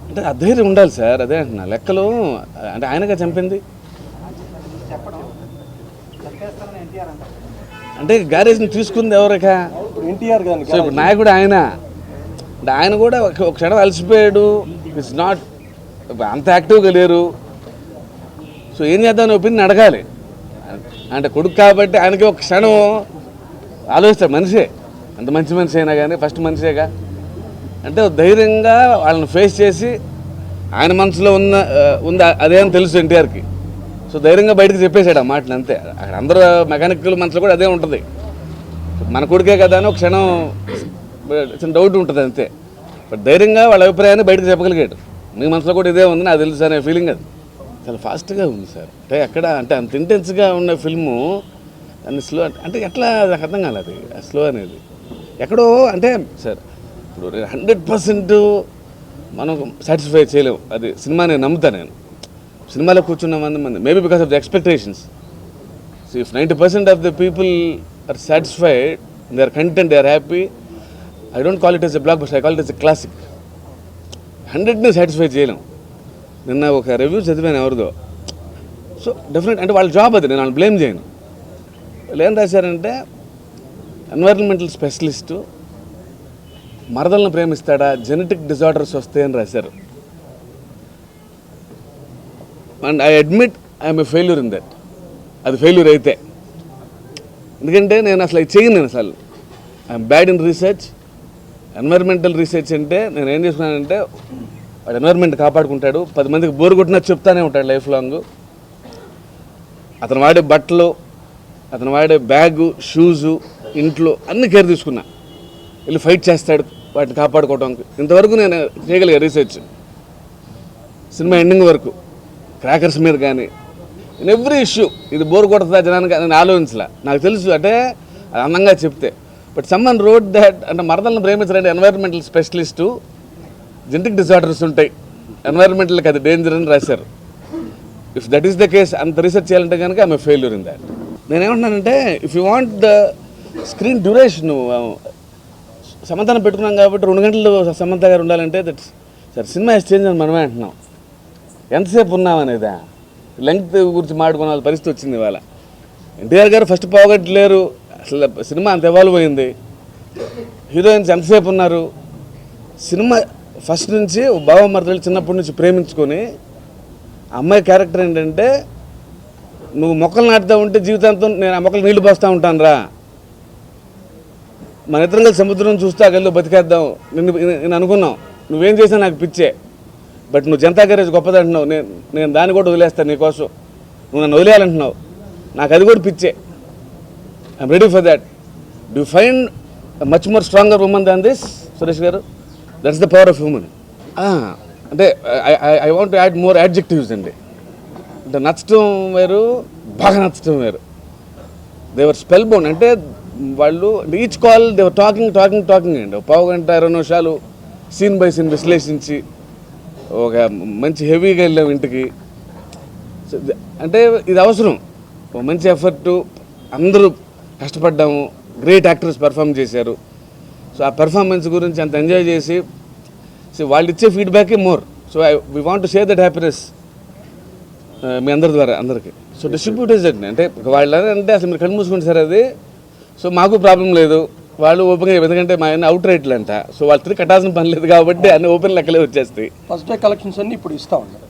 అంటే అధైర్యం ఉండాలి సార్, అదే అంటున్నా. లెక్కలు అంటే ఆయనగా చంపింది అంటే గ్యారేజ్ని తీసుకుంది ఎవరిక? సో ఇప్పుడు నాయకుడు ఆయన. అంటే ఆయన కూడా ఒక క్షణం అలసిపోయాడు. ఇట్స్ నాట్ అంత యాక్టివ్గా లేరు. సో ఏం చేద్దామని ఒపీనియన్ అడగాలి. అంటే కొడుకు కాబట్టి ఆయనకి ఒక క్షణం ఆలోచిస్తాడు. మనిషే, అంత మంచి మనిషి అయినా కానీ ఫస్ట్ మనిషేగా. అంటే ధైర్యంగా వాళ్ళని ఫేస్ చేసి ఆయన మనసులో ఉంది అదేం తెలుసు ఎన్టీఆర్కి. సో ధైర్యంగా బయటకు చెప్పేశాడు ఆ మాటలు, అంతే. అక్కడ అందరూ మెకానికల్ మనసులో కూడా అదే ఉంటుంది. మన కొడుకే కదా అని ఒక క్షణం చిన్న డౌట్ ఉంటుంది, అంతే. బట్ ధైర్యంగా వాళ్ళ అభిప్రాయాన్ని బయటకు చెప్పగలిగాడు. మీ మనసులో కూడా ఇదే ఉంది నాకు తెలుసు అనే ఫీలింగ్. అది చాలా ఫాస్ట్గా ఉంది సార్. అంటే ఎక్కడ అంటే అంత ఇంటెన్స్గా ఉన్న ఫిల్ము దాన్ని స్లో అంటే ఎట్లా నాకు అర్థం కాలేదు. స్లో అనేది ఎక్కడో అంటే సార్ ఇప్పుడు 100% మనం సాటిస్ఫై చేయలేము. అది సినిమా నేను నమ్ముతాను. నేను సినిమాలో కూర్చున్న మంది maybe because of the expectations. So if 90% of the people are satisfied, they are content, they are happy, I don't call it as a blockbuster, I call it as a classic. 100ని satisfy చేయలేం. నిన్న ఒక review చదివాను ఎవరిదో. So definite అంటే వాళ్ళ job అది, నేను వాళ్ళని బ్లేమ్ చేయను. వాళ్ళు ఏం రాశారంటే ఎన్వైరన్మెంటల్ స్పెషలిస్టు మరదలను ప్రేమిస్తాడా, జెనెటిక్ డిజార్డర్స్ వస్తాయని రాశారు. And I admit I'm a failure in that. అది ఫెయిల్యూర్ అయితే, ఎందుకంటే నేను అసలు అది చేయను. నేను అసలు I'm bad in research. Environmental research అంటే నేను ఏం చేసుకున్నానంటే వాడు ఎన్వైర్మెంట్ కాపాడుకుంటాడు, 10 మందికి బోరు కొట్టినా చెప్తానే ఉంటాడు లైఫ్ లాంగ్. అతను వాడే బట్టలు, అతను వాడే బ్యాగు, షూజు, ఇంట్లో అన్ని కేర్ తీసుకున్నా. వెళ్ళి ఫైట్ చేస్తాడు వాటిని కాపాడుకోవడానికి. ఇంతవరకు నేను చేయగలిగా రీసెర్చ్. సినిమా ఎండింగ్ వరకు క్రాకర్స్ మీద కానీ నేను ఎవ్రీ ఇష్యూ ఇది బోర్ కొడుతుందా జనానికి నేను ఆలోచించలే. నాకు తెలుసు అంటే అది అందంగా చెప్తే. బట్ సమ్మన్ రోడ్ దాట్ అంటే మరదలను ప్రేమించాలంటే ఎన్వైరన్మెంటల్ స్పెషలిస్టు, జెనెటిక్ డిజార్డర్స్ ఉంటాయి, ఎన్వైరన్మెంటల్కి అది డేంజర్ అని రాశారు. If that is the case, అంత రీసెర్చ్ చేయాలంటే కనుక I'm a failure in that. నేనేమంటున్నానంటే if you want the screen duration, సమంతను పెట్టుకున్నాం కాబట్టి 2 గంటలు సమంత గారు ఉండాలంటే దట్స్ సార్ సినిమా ఎక్స్చేంజ్ అని మనమే అంటున్నాం. ఎంతసేపు ఉన్నామనేదా లెంగ్త్ గురించి మాట్లాడుకున్న పరిస్థితి వచ్చింది ఇవాళ. ఎన్టీఆర్ గారు ఫస్ట్ పోగొట్టలేరు, అసలు సినిమా అంత ఎవాల్వ్ అయింది. హీరోయిన్స్ ఎంతసేపు ఉన్నారు. సినిమా ఫస్ట్ నుంచి బావ మరదలు చిన్నప్పటి నుంచి ప్రేమించుకొని అమ్మాయి క్యారెక్టర్ ఏంటంటే నువ్వు మొక్కలు నాటుతూ ఉంటే జీవితాంతం నేను ఆ మొక్కలు నీళ్లు పోస్తూ ఉంటాను రా, మన ఇద్దరం కలిసి సముద్రం చూస్తే అగల్లో బతికేద్దాం నేను అనుకున్నాం. నువ్వేం చేసినా నాకు పిచ్చే, బట్ నువ్వు జనతా గ్యారేజ్ గొప్పదంటున్నావు, నేను దాన్ని కూడా వదిలేస్తాను నీకోసం, నువ్వు నన్ను వదిలేయాలంటున్నావు, నాకు అది కూడా పిచ్చే. I'm ready for that. Do find much more stronger women than this Suresh గారు? That's the power of human. అంటే I want to add more adjectives అండి. అంటే నచ్చటం వేరు, బాగా నచ్చటం వేరు. They're spellbound. అంటే వాళ్ళు ఈచ్ కాల్ దేవర్ టాకింగ్ అండి. 1/2 గంట 20 నిమిషాలు సీన్ బై సీన్ విశ్లేషించి ఒక మంచి హెవీగా వెళ్ళాము ఇంటికి. అంటే ఇది అవసరం, మంచి ఎఫర్టు, అందరూ కష్టపడ్డాము, గ్రేట్ యాక్టర్స్ పెర్ఫామ్ చేశారు. సో ఆ పెర్ఫార్మెన్స్ గురించి అంత ఎంజాయ్ చేసి వాళ్ళు ఇచ్చే ఫీడ్బ్యాకే more. So we want to share that happiness మీ అందరి ద్వారా అందరికీ. సో డిస్ట్రిబ్యూటర్స్ అంటే వాళ్ళు అంటే అసలు మీరు కళ్ళు మూసుకుంటే సార్ అది. సో మాకు ప్రాబ్లం లేదు, వాళ్ళు ఓపెన్గా, ఎందుకంటే మా ఆయన అవుట్ రేట్లు అంట. సో వాళ్ళు తిరిగి కట్టాల్సిన పని లేదు కాబట్టి అన్ని ఓపెన్ లెక్కలే వచ్చేస్తాయి. ఫస్ట్ డే కలెక్షన్స్ అన్ని ఇప్పుడు ఇస్తా ఉన్నారు.